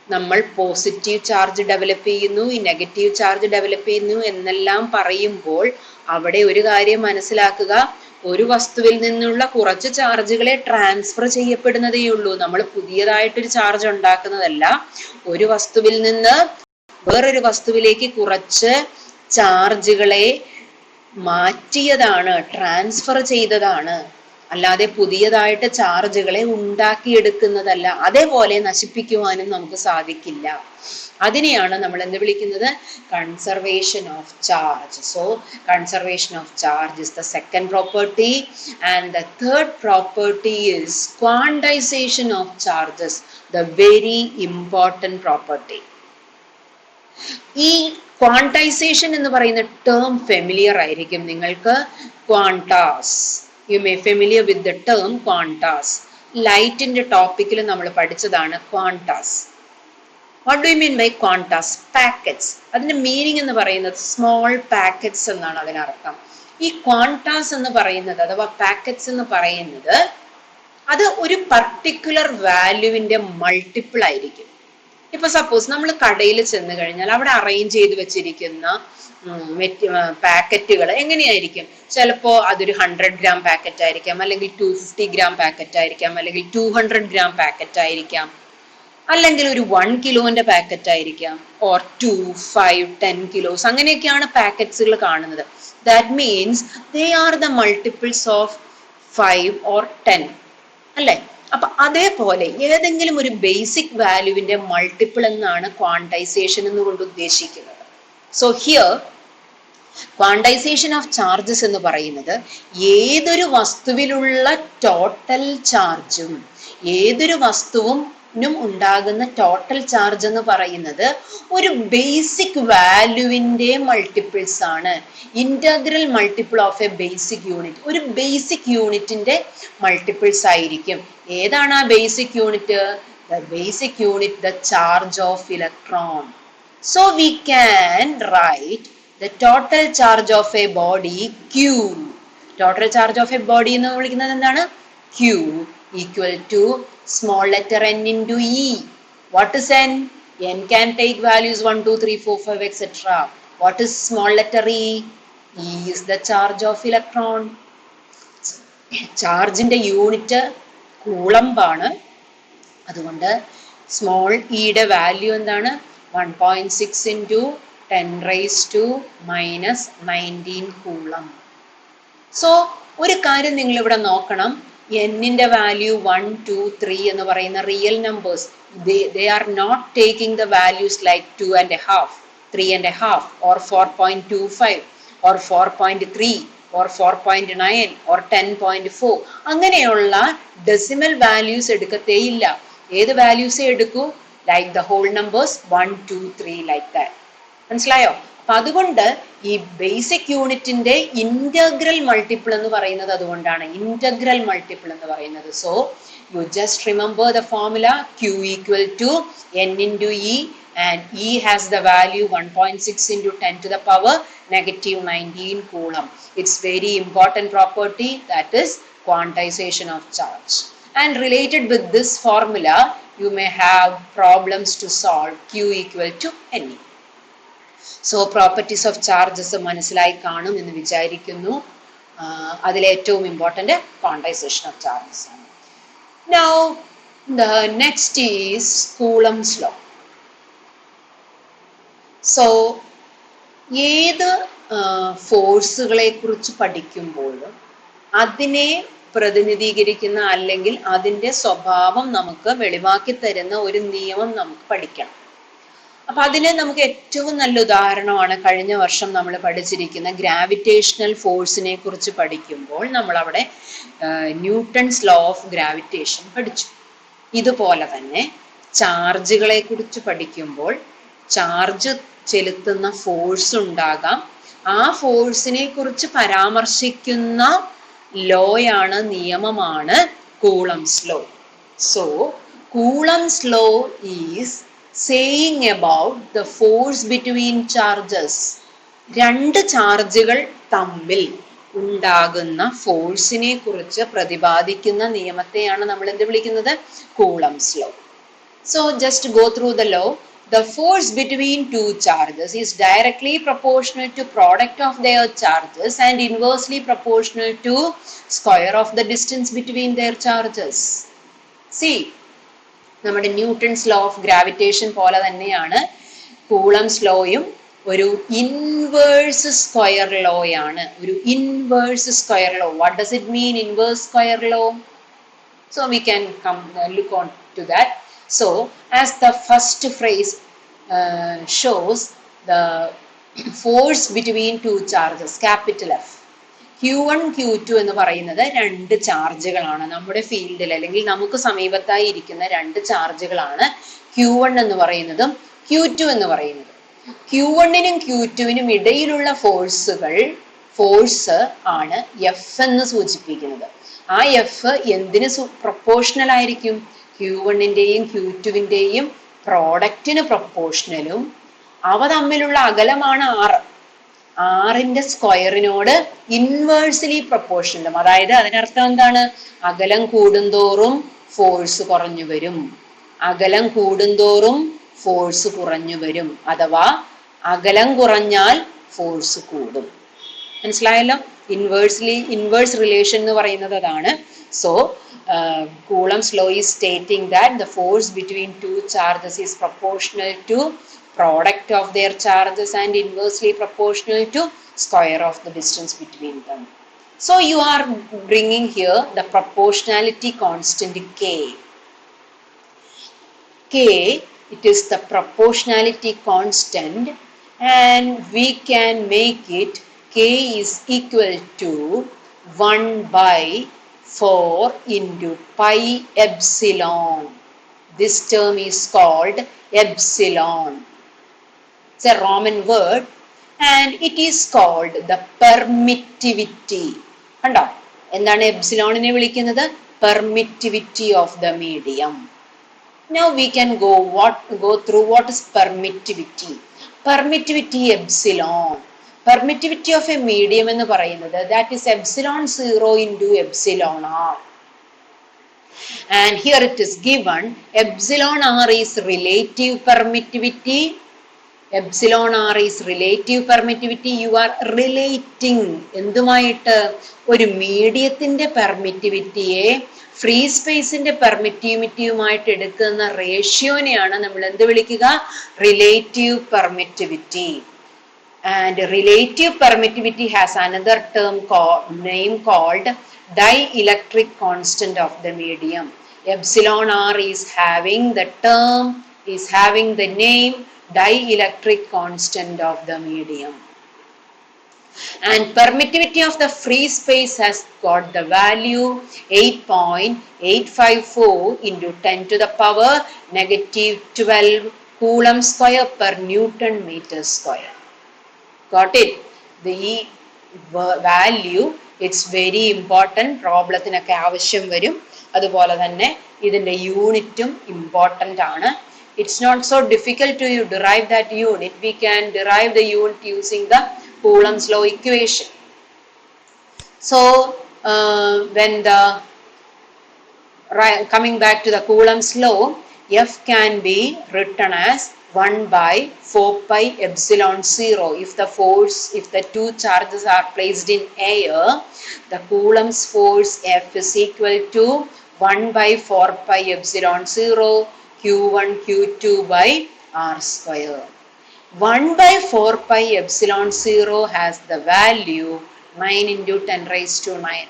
Speaker 1: നമ്മൾ പോസിറ്റീവ് ചാർജ് ഡെവലപ്പ് ചെയ്യുന്നു, ഈ നെഗറ്റീവ് ചാർജ് ഡെവലപ്പ് ചെയ്യുന്നു എന്നെല്ലാം പറയുമ്പോൾ അവിടെ ഒരു കാര്യം മനസ്സിലാക്കുക, ഒരു വസ്തുവിൽ നിന്നുള്ള കുറച്ച് ചാർജുകളെ ട്രാൻസ്ഫർ ചെയ്യപ്പെടുന്നതേ ഉള്ളൂ. നമ്മൾ പുതിയതായിട്ടൊരു ചാർജ് ഉണ്ടാക്കുന്നതല്ല. ഒരു വസ്തുവിൽ നിന്ന് വേറൊരു വസ്തുവിലേക്ക് കുറച്ച് ചാർജുകളെ മാറ്റിയതാണ്, ട്രാൻസ്ഫർ ചെയ്തതാണ്. അല്ലാതെ പുതിയതായിട്ട് ചാർജുകളെ ഉണ്ടാക്കിയെടുക്കുന്നതല്ല. അതേപോലെ നശിപ്പിക്കുവാനും നമുക്ക് സാധിക്കില്ല. അതിനെയാണ് നമ്മൾ എന്ത് വിളിക്കുന്നത്? Conservation of charge. So conservation of charge is the second property. And the third property is quantization of charges, the very important property. ഈ ക്വാണ്ടൈസേഷൻ എന്ന് പറയുന്ന ടേം ഫെമിലിയർ ആയിരിക്കും നിങ്ങൾക്ക്. Quantas, you may familiar with the term quantas. ലൈറ്റിന്റെ ടോപ്പിക്കിൽ നമ്മൾ പഠിച്ചതാണ് quantas. What do you mean by quantas? Packets. അതിന്റെ മീനിങ് എന്ന് പറയുന്നത് സ്മോൾ പാക്കറ്റ്സ് എന്നാണ് അതിനർത്ഥം. ഈ ക്വാണ്ടാസ് എന്ന് പറയുന്നത് അഥവാ പാക്കറ്റ്സ് എന്ന് പറയുന്നത് അത് ഒരു പർട്ടിക്കുലർ വാല്യൂവിന്റെ മൾട്ടിപ്പിൾ ആയിരിക്കും. ഇപ്പൊ സപ്പോസ് നമ്മൾ കടയിൽ ചെന്ന് കഴിഞ്ഞാൽ അവിടെ അറേഞ്ച് ചെയ്ത് വെച്ചിരിക്കുന്ന പാക്കറ്റുകൾ എങ്ങനെയായിരിക്കും? ചിലപ്പോ അതൊരു 100 ഗ്രാം പാക്കറ്റ് ആയിരിക്കാം, അല്ലെങ്കിൽ 250 ഗ്രാം പാക്കറ്റ് ആയിരിക്കാം, അല്ലെങ്കിൽ 200 ഗ്രാം പാക്കറ്റ് ആയിരിക്കാം, അല്ലെങ്കിൽ ഒരു 1 കിലോന്റെ പാക്കറ്റ് ആയിരിക്കാം, ഓർ 2, 5, 10 കിലോസ്, അങ്ങനെയൊക്കെയാണ് പാക്കറ്റ്സുകൾ കാണുന്നത്. That means they are the multiples of 5 or 10 അല്ലെ? അപ്പൊ അതേപോലെ ഏതെങ്കിലും ഒരു ബേസിക് വാല്യൂവിന്റെ മൾട്ടിപ്പിൾ എന്നാണ് ക്വാണ്ടൈസേഷൻ എന്നുകൊണ്ട് ഉദ്ദേശിക്കുന്നത്. So here quantisation of charges എന്ന് പറയുന്നത് ഏതൊരു വസ്തുവിലുള്ള ടോട്ടൽ ചാർജും, ഏതൊരു വസ്തുവും ഉണ്ടാകുന്ന ടോട്ടൽ ചാർജ് എന്ന് പറയുന്നത് ഒരു ബേസിക് വാല്യൂവിന്റെ മൾട്ടിപ്പിൾസ് ആണ്. Integral multiple of A basic unit, ഒരു ബേസിക് യൂണിറ്റിന്റെ മൾട്ടിപ്പിൾസ് ആയിരിക്കും. ഏതാണ് ആ basic unit? The basic unit, the charge of electron. So we can write the total charge of A body Q. Total charge of A body എന്ന് വിളിക്കുന്നത് എന്താണ്? Q equal to small letter n into E. What is n? N can take values 1, 2, 3, 4, 5, etc. What is small letter E? E is the charge of electron. ചാർജിന്റെ യൂണിറ്റ് കൂളംബ് ആണ്. അതുകൊണ്ട് സ്മോൾ ഇയുടെ വാല്യൂ എന്താണ്? 1.6 into 10 raised to minus 19 coulomb. So ഒരു കാര്യം നിങ്ങൾ ഇവിടെ നോക്കണം. എന്നിന്റെ വാല്യൂ 1, 2, 3 എന്ന് പറയുന്ന real numbers. They are not taking the values like 2.5, 3.5 or 4.25 or 4.3 or 4.9 or 10.4. അങ്ങനെയുള്ള ഡെസിമൽ വാല്യൂസ് എടുക്കത്തേയില്ല. ഏത് വാല്യൂസേ എടുക്കൂ? Like the whole numbers 1, 2, 3 like that. മനസ്സിലായോ? അപ്പൊ അതുകൊണ്ട് ഈ ബേസിക് യൂണിറ്റിന്റെ ഇന്റഗ്രൽ മൾട്ടിപ്പിൾ എന്ന് പറയുന്നത് അതുകൊണ്ടാണ് ഇന്റഗ്രൽ മൾട്ടിപ്പിൾ എന്ന് പറയുന്നത്. So you just remember the formula Q equal to n into E, and E has the value 1.6 into 10 to the power negative 19 coulomb. It's very important property, that is quantization of charge. And related with this formula, you may have problems to solve. Q equal to NE. So properties of charges മനസ്സിലായി കാണും എന്ന് വിചാരിക്കുന്നു. അതിലേറ്റവും ഇമ്പോർട്ടൻ്റ് ക്വാണ്ടൈസേഷൻ ഓഫ് ചാർജസ് ആണ്. Now the next is Coulomb's law. So ഏത് ഫോഴ്സുകളെ കുറിച്ച് പഠിക്കുമ്പോഴും അതിനെ പ്രതിനിധീകരിക്കുന്ന അല്ലെങ്കിൽ അതിൻ്റെ സ്വഭാവം നമുക്ക് വെളിവാക്കി തരുന്ന ഒരു നിയമം നമുക്ക് പഠിക്കണം. അപ്പൊ അതിന് നമുക്ക് ഏറ്റവും നല്ല ഉദാഹരണമാണ് കഴിഞ്ഞ വർഷം നമ്മൾ പഠിച്ചിരിക്കുന്ന ഗ്രാവിറ്റേഷണൽ ഫോഴ്സിനെ കുറിച്ച് പഠിക്കുമ്പോൾ നമ്മൾ അവിടെ ന്യൂട്ടൺസ് ലോ ഓഫ് ഗ്രാവിറ്റേഷൻ പഠിച്ചു. ഇതുപോലെ തന്നെ ചാർജുകളെ കുറിച്ച് പഠിക്കുമ്പോൾ ചാർജ് ചെലുത്തുന്ന ഫോഴ്സ് ഉണ്ടാകാം. ആ ഫോഴ്സിനെ കുറിച്ച് പരാമർശിക്കുന്ന ലോയാണ്, നിയമമാണ് Coulomb's law. So Coulomb's law is saying about the force between charges. രണ്ട് ചാർജുകൾ തമ്മിൽ ഉണ്ടാകുന്ന ഫോഴ്സിനെ കുറിച്ച് പ്രതിപാദിക്കുന്ന നിയമത്തെയാണ് നമ്മൾ എന്ത് വിളിക്കുന്നത്? Coulomb's law. So just go through the law. The force between two charges is directly proportional to product of their charges and inversely proportional to square of the distance between their charges. See, നമ്മുടെ ന്യൂട്ടൺസ് ലോ ഓഫ് ഗ്രാവിറ്റേഷൻ പോലെ തന്നെയാണ് കൂളംസ് ലോയും ഒരു ഇൻവേഴ്സ് സ്ക്വയർ ലോ ആണ്. ഒരു inverse square law. What does it mean inverse square law? So we can come look on to that. So as the first phrase shows the force between two charges, capital F. Q1 Q2 എന്ന് പറയുന്നത് രണ്ട് ചാർജുകളാണ്. നമ്മുടെ ഫീൽഡിൽ അല്ലെങ്കിൽ നമുക്ക് സമീപത്തായി ഇരിക്കുന്ന രണ്ട് ചാർജുകളാണ് Q1 എന്ന് പറയുന്നതും Q2 എന്ന് പറയുന്നത്. Q1നും Q2നും ഇടയിലുള്ള ഫോഴ്സ് ആണ് F എന്ന് സൂചിപ്പിക്കുന്നത്. ആ എഫ് എന്തിന് പ്രൊപ്പോർഷണൽ ആയിരിക്കും? Q1ന്റെയും Q2വിന്റെയും പ്രോഡക്റ്റിന് പ്രൊപ്പോർഷണലും അവ തമ്മിലുള്ള അകലമാണ് R. ആറിന്റെ സ്ക്വയറിനോട് ഇൻവേഴ്സ്ലി പ്രൊപ്പോർഷണലും. അതായത് അതിനർത്ഥം എന്താണ്? അകലം കൂടുന്തോറും ഫോഴ്സ് കുറഞ്ഞു വരും. അകലം കൂടുന്തോറും ഫോഴ്സ് കുറഞ്ഞു വരും. അഥവാ അകലം കുറഞ്ഞാൽ ഫോഴ്സ് കൂടും. മനസ്സിലായല്ലോ? ഇൻവേഴ്സ് റിലേഷൻ എന്ന് പറയുന്നത് അതാണ്. So Coulomb's law is stating that the force between two charges is proportional to product of their charges and inversely proportional to square of the distance between them. So you are bringing here the proportionality constant K. It is the proportionality constant, and we can make it K is equal to 1 by 4 into pi epsilon. This term is called epsilon. It's a Roman word and it is called the permittivity. കണ്ടോ? എന്താണ് എപ്സിലോണിനെ വിളിക്കുന്നത്? Permittivity of the medium. Now we can go through what is permittivity. Permittivity epsilon. Permittivity of a medium എന്ന് പറയുന്നത് that is epsilon 0 into epsilon r. And here it is given epsilon r is relative permittivity. Epsilon r is relative permittivity. You are relating എന്തുമായിട്ട്? ഒരു മീഡിയത്തിന്റെ പെർമിറ്റിവിറ്റിയെ ഫ്രീ സ്പേസിന്റെ പെർമിറ്റിവിറ്റിയുമായിട്ട് എടുക്കുന്ന റേഷ്യോനെയാണ് നമ്മൾ എന്ത് വിളിക്കുക? Relative permittivity. And relative permittivity has another name called dielectric constant of the medium. Epsilon r is having the name dielectric constant of the medium. And permittivity of the free space has got the value 8.854 into 10 to the power negative 12 Coulomb square per Newton meter square. Got it? The value, it's very important. പ്രോബ്ലത്തിനൊക്കെ ആവശ്യം വരും. അതുപോലെ തന്നെ ഇതിന്റെ യൂണിറ്റും ഇമ്പോർട്ടൻ്റ് ആണ്. It's not so difficult to derive that unit. We can derive the unit using the Coulomb's law equation. So when coming back to the Coulomb's law, F can be written as 1 by 4 pi epsilon 0. If the two charges are placed in air, the Coulomb's force F is equal to 1 by 4 pi epsilon 0 Q1 Q2 by R square. 1 by 4 pi epsilon 0 has the value 9 into 10 raised to 9.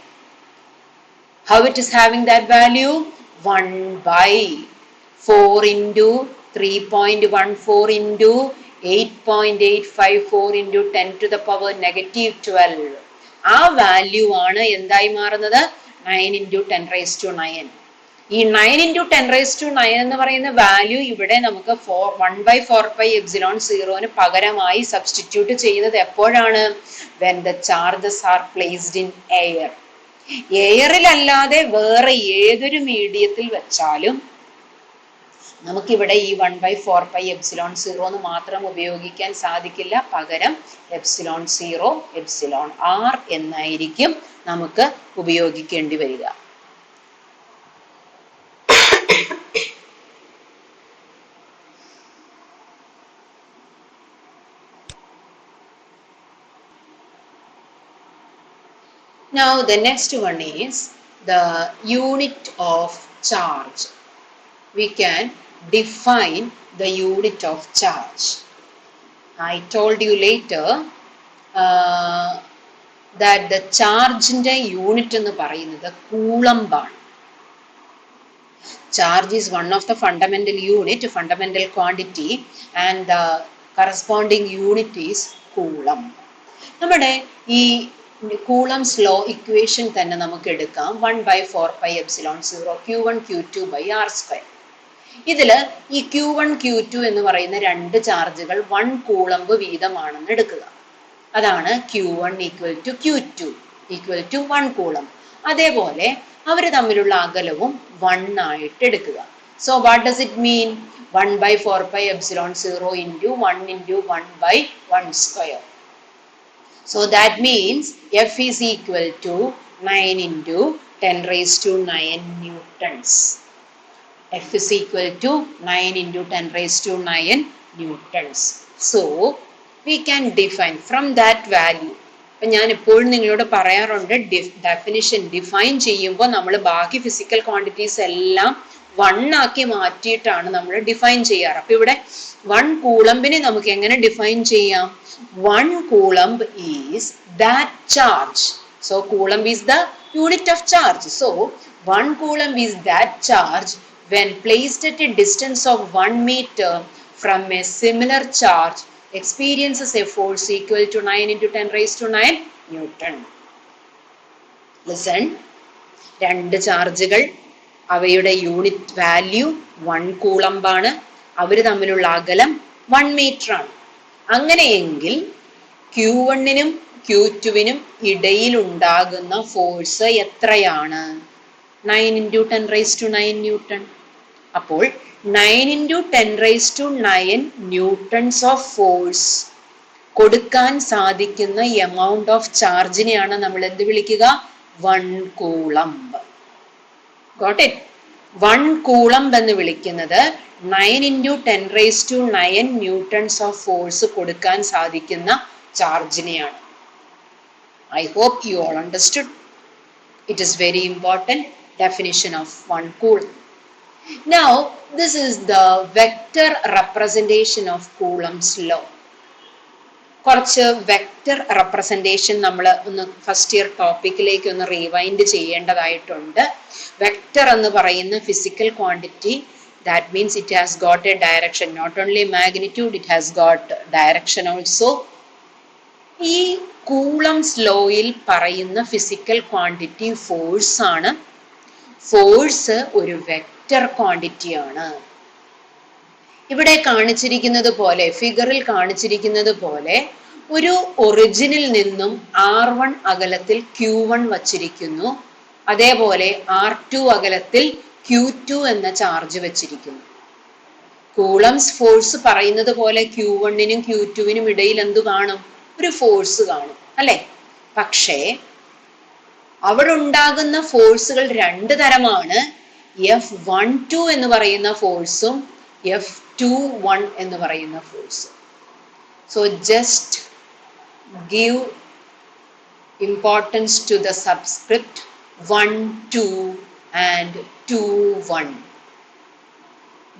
Speaker 1: How it is having that value? 1 by 4 into 3.14 into 8.854 into 10 to the power negative 12. ആ വാല്യൂ ആണ് എന്തായി മാറുന്നത്? 9 into 10 raised to 9. ഈ 9 into 10 raised to 9 എന്ന് പറയുന്ന വാല്യൂ ഇവിടെ നമുക്ക് 1 by 4 pi epsilon 0 പകരമായി സബ്സ്റ്റിറ്റ്യൂട്ട് ചെയ്യുന്നത് എപ്പോഴാണ്? when the charges are placed in air. എയറിലല്ലാതെ വേറെ ഏതൊരു മീഡിയത്തിൽ വെച്ചാലും നമുക്കിവിടെ ഈ 1 by 4 pi epsilon 0 എന്ന് മാത്രം ഉപയോഗിക്കാൻ സാധിക്കില്ല. പകരം epsilon 0 epsilon r എന്നായിരിക്കും നമുക്ക് ഉപയോഗിക്കേണ്ടി വരിക. Now the next one is the unit of charge. We can define the unit of charge. I told you later that the charge-ന്റെ യൂണിറ്റ് എന്ന് പറയുന്നത് കൂളംബ് ആണ്. Charge is one of the fundamental unit, fundamental quantity, and the corresponding unit is coulomb. നമ്മുടെ ഈ കൂളംസ് ലോ ഇക്വേഷൻ തന്നെ നമുക്ക് എടുക്കാം 1/4πε0 Q1 Q2 r². ഇതിൽ ഈ Q1 Q2 എന്ന് പറയുന്ന രണ്ട് ചാർജുകൾ 1 കൂളംബ് വീതമാണെന്ന് എടുക്കുക. അതാണ് Q1 = Q2 = 1 കൂളംബ്. അതേപോലെ അവർ തമ്മിലുള്ള അകലവും 1 ആയിട്ട് എടുക്കുക. So what does it mean? 1/4πε0 into 1 into 1/1². So that means F is equal to 9 into 10⁹ newtons. F is equal to 9 into 10⁹ newtons. So we can define from that value. അപ്പം ഞാൻ എപ്പോഴും നിങ്ങളോട് പറയാറുണ്ട്, ഡെഫിനിഷൻ ഡിഫൈൻ ചെയ്യുമ്പോൾ നമ്മൾ ബാക്കി ഫിസിക്കൽ ക്വാണ്ടിറ്റീസ് എല്ലാം 1 ആക്കി മാറ്റിയിട്ടാണ് നമ്മൾ ഡിഫൈൻ ചെയ്യാറ്. അപ്പം ഇവിടെ 1 കൂളംബിനെ നമുക്ക് എങ്ങനെ ഡിഫൈൻ ചെയ്യാം? 1 coulomb is that charge. So coulomb is the unit of charge. So 1 coulomb is that charge when placed at a distance of 1 meter from a similar charge experiences a force equal to 9 into 10⁹ Newton. Listen, രണ്ട് ചാർജുകൾ, അവയുടെ യൂണിറ്റ് വാല്യൂ 1 കൂളംബ് ആണ്, അവർ തമ്മിലുള്ള അകലം 1 മീറ്റർ ആണ്. അങ്ങനെയെങ്കിൽ Q1-നും Q2-നും ഇടയിൽ ഉണ്ടാകുന്ന ഫോഴ്സ് എത്രയാണ്? 9 into 10⁹ ന്യൂട്ടൺ. അപ്പോൾ 9 into 10⁹ ന്യൂട്ടൺസ് ഓഫ് ഫോഴ്സ് കൊടുക്കാൻ സാധിക്കുന്ന എമൗണ്ട് ഓഫ് ചാർജിനെയാണ് നമ്മൾ എന്ത് വിളിക്കുക? 1 കൂളംബ്. Got it? 1 കൂളംബ് എന്ന് വിളിക്കുന്നത് 9 into 10⁹ ന്യൂട്ടൺസ് ഓഫ് ഫോഴ്സ് കൊടുക്കാൻ സാധിക്കുന്ന ചാർജിനെയാണ്. I hope you all understood. It is very important definition of 1 coulomb. Now this is the vector representation of Coulomb's law. കുറച്ച് വെക്റ്റർ റെപ്രസെൻറ്റേഷൻ നമ്മൾ ഒന്ന് ഫസ്റ്റ് ഇയർ ടോപ്പിക്കിലേക്ക് ഒന്ന് റീവൈൻഡ് ചെയ്യേണ്ടതായിട്ടുണ്ട്. വെക്റ്റർ എന്ന് പറയുന്ന physical quantity, that means it has got a direction, not only magnitude, it has got direction also. ഈ കൂളംസ് ലോയിൽ പറയുന്ന ഫിസിക്കൽ ക്വാണ്ടിറ്റി ഫോഴ്സ് ആണ്. ഫോഴ്സ് ഒരു വെക്റ്റർ ക്വാണ്ടിറ്റി ആണ്. ഇവിടെ കാണിച്ചിരിക്കുന്നത് പോലെ, ഫിഗറിൽ കാണിച്ചിരിക്കുന്നത് പോലെ ഒരു ഒറിജിനിൽ നിന്നും R1 അകലത്തിൽ Q1 വച്ചിരിക്കുന്നു. അതേപോലെ R2 അകലത്തിൽ Q2 എന്ന ചാർജ് വെച്ചിരിക്കുന്നു. കൂളംസ് ഫോഴ്സ് പറയുന്നത് പോലെ Q1-നും Q2-നും ഇടയിൽ എന്തു കാണും? ഒരു ഫോഴ്സ് കാണും, അല്ലെ? പക്ഷേ അവിടെ ഉണ്ടാകുന്ന ഫോഴ്സുകൾ രണ്ട് തരമാണ്. F12 എന്ന് പറയുന്ന ഫോഴ്സും F21 എന്ന് പറയുന്ന ഫോഴ്സും. So just give importance to the subscript 1, 2 and 2, 1.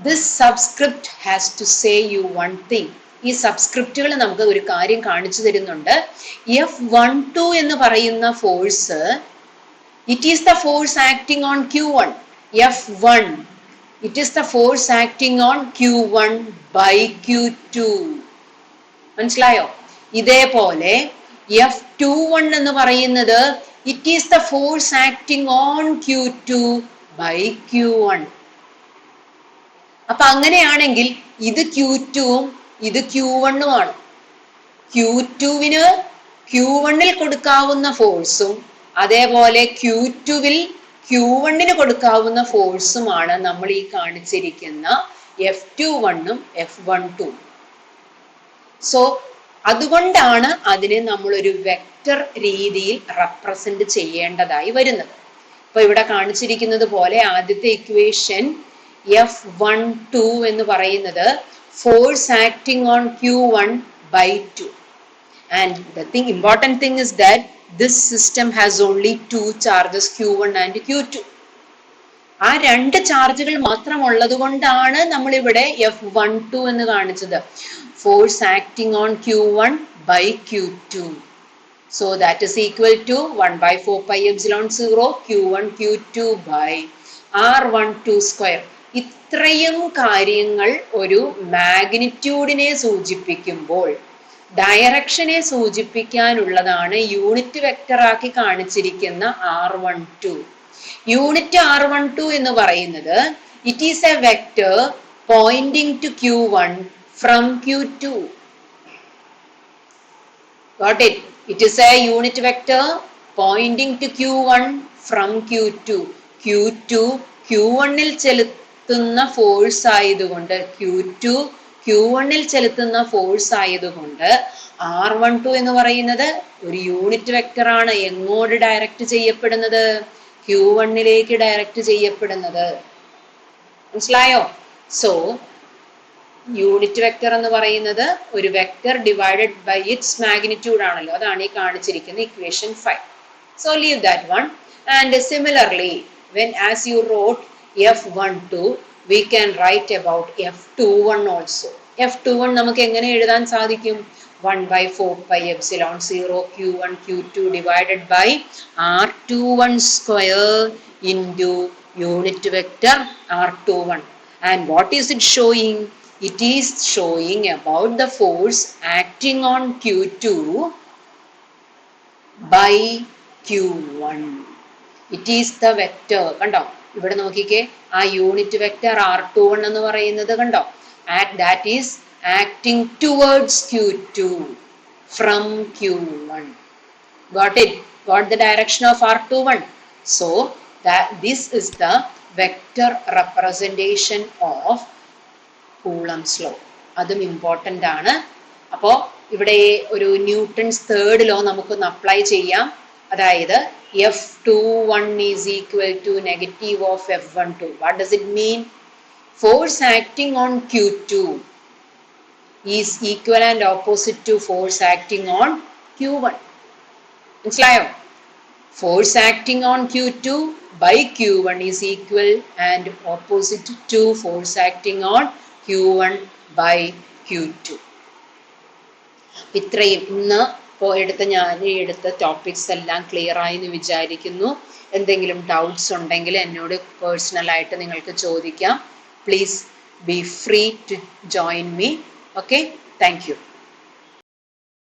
Speaker 1: This subscript has to say you one thing. ഈ സബ്സ്ക്രിപ്റ്റുകൾ നമുക്ക് ഒരു കാര്യം കാണിച്ചു തരുന്നുണ്ട്. F12 എന്ന് പറയുന്ന force, it is the force acting on Q1. F1, it is the force acting on Q1 by Q2. മനസ്സിലായോ? ഇതേപോലെ F21 എന്ന് പറയുന്നത് it is the force acting on Q2 by Q1. അപ്പൊ അങ്ങനെയാണെങ്കിൽ ഇത് Q2-ഉം ഇത് Q1-ഉം ആണ്. Q2-വിന് Q1-ൽ കൊടുക്കാവുന്ന ഫോഴ്സും അതേപോലെ Q2-വിൽ Q1-ന് കൊടുക്കാവുന്ന ഫോഴ്സുമാണ് നമ്മൾ ഈ കാണിച്ചിരിക്കുന്ന F21-ഉം F12-ഉം. സോ അതുകൊണ്ടാണ് അതിനെ നമ്മളൊരു വെക്റ്റർ രീതിയിൽ റെപ്രസെന്റ് ചെയ്യേണ്ടതായി വരുന്നത്. ഇപ്പൊ ഇവിടെ കാണിച്ചിരിക്കുന്നത് പോലെ ആദ്യത്തെ ഇക്വേഷൻ F12 എന്ന് പറയുന്നത് force acting on Q1 by 2. And the important thing is that this system has only two charges, Q1 and Q2. ആ രണ്ട് ചാർജുകൾ മാത്രം ഉള്ളത് കൊണ്ടാണ് നമ്മൾ ഇവിടെ F12 എന്ന് കാണിച്ചത്. Force acting on Q1 by Q2. So that is equal to 1/4πε0 Q1 Q2 by R12 square. ഇത്രയും കാര്യങ്ങൾ ഒരു മാഗ്നിറ്റ്യൂഡിനെ സൂചിപ്പിക്കുമ്പോൾ ഡയറക്ഷനെ സൂചിപ്പിക്കാനുള്ളതാണ് യൂണിറ്റ് വെക്ടർ ആക്കി കാണിച്ചിരിക്കുന്ന R12. യൂണിറ്റ് R12 എന്ന് പറയുന്നത് it is a vector pointing to Q1 from Q2. Got it? It is a unit vector pointing to Q1 from Q2. Q2 Q1-ൽ ചെലുത്തുന്ന ഫോഴ്സ് ആയതുകൊണ്ട് Q2 Q1-ൽ ചെലുത്തുന്ന ഫോഴ്സ് ആയതുകൊണ്ട് R12 എന്ന് പറയുന്നത് ഒരു യൂണിറ്റ് വെക്ടർ ആണ്. എങ്ങോട്ട് ഡയറക്റ്റ് ചെയ്യപ്പെടുന്നത്? Q1-ലേക്ക് ഡയറക്റ്റ് ചെയ്യപ്പെടുന്നത്. മനസ്സിലായോ? സോ യൂണിറ്റ് വെക്ടർ എന്ന് പറയുന്നത് ഒരു vector divided by its magnitude ആണല്ലോ. അതാണ് ഈ കാണിച്ചിരിക്കുന്ന equation 5. So leave that one. And similarly when as you wrote F12 we can write about F21 also. F21 നമുക്ക് എങ്ങനെ എഴുതാൻ സാധിക്കും? 1/4πε0 Q1 Q2 divided by R21 square into unit vector R21. And what is it showing? It is showing about the force acting on Q2 by Q1. It is the vector. കണ്ടോ? ഇവിടെ നോക്കിക്കേ, ആ യൂണിറ്റ് വെക്ടർ R21 എന്ന് പറയുന്നത് കണ്ടോ? That is acting towards Q2 from Q1. Got it? Got the direction of R21? So that this is the vector representation of Coulomb's law. അതും ഇമ്പോർട്ടൻ്റ് ആണ്. അപ്പോൾ ഇവിടെ ഒരു ന്യൂട്ടൺസ് തേർഡ് ലോ നമുക്കൊന്ന് അപ്ലൈ ചെയ്യാം. അതായത് F21 is equal to negative of F12. What does it mean? Force acting on Q2 is equal and opposite to force acting on Q1. മനസ്സിലായോ? Force acting on Q2 by Q1 is equal and opposite to force acting on Q1 by Q2. ഇത്രയും ഇന്ന് ഞാൻ എടുത്ത ടോപ്പിക്സ് എല്ലാം ക്ലിയർ ആയി എന്ന് വിചാരിക്കുന്നു. എന്തെങ്കിലും ഡൗട്ട്സ് ഉണ്ടെങ്കിൽ എന്നോട് പേഴ്സണലായിട്ട് നിങ്ങൾക്ക് ചോദിക്കാം. Please be free to join me. Okay, thank you.